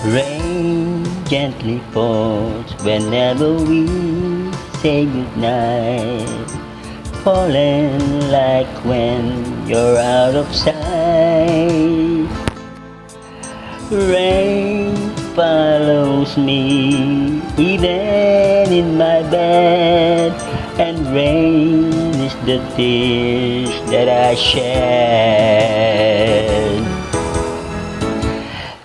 Rain gently falls whenever we say goodnight, falling like when you're out of sight. Rain follows me even in my bed, and rain is the tears that I shed.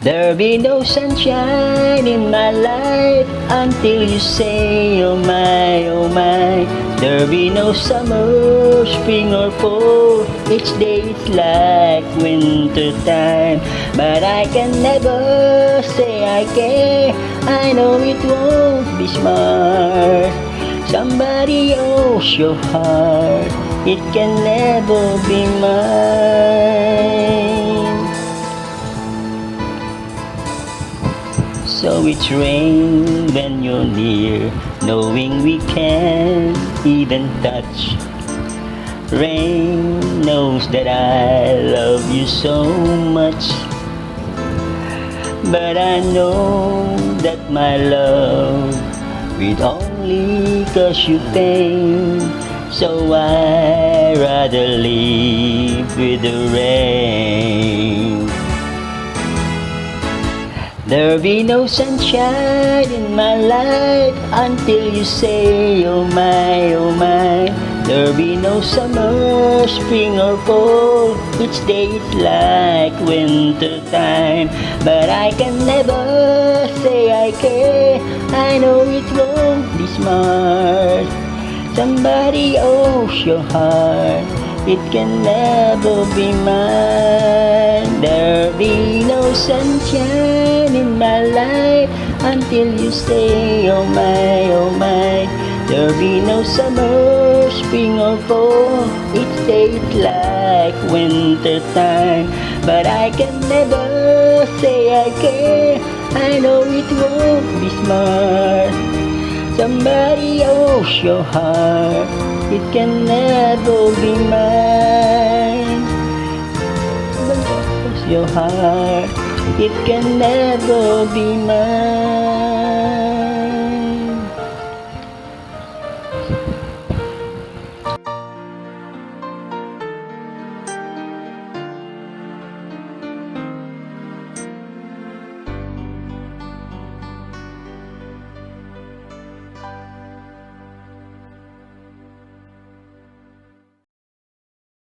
There'll be no sunshine in my life until you say, oh my, oh my. There'll be no summer, spring or fall, each day is like winter time. But I can never say I care, I know it won't be smart. Somebody else your heart, it can never be mine. So it's rain when you're near, knowing we can't even touch. Rain knows that I love you so much, but I know that my love will only cause you pain. So I rather live with the rain. There'll be no sunshine in my life until you say, oh my, oh my. There'll be no summer, spring or fall, each day is like winter time. But I can never say I care, I know it won't be smart. Somebody owes your heart, it can never be mine. There'll be no sunshine in my life until you say, oh my, oh my. There'll be no summer, spring or fall, each day is like winter time. But I can never say I care, I know it won't be smart. Somebody owes your heart, it can never be mine. Your heart, it can never be mine.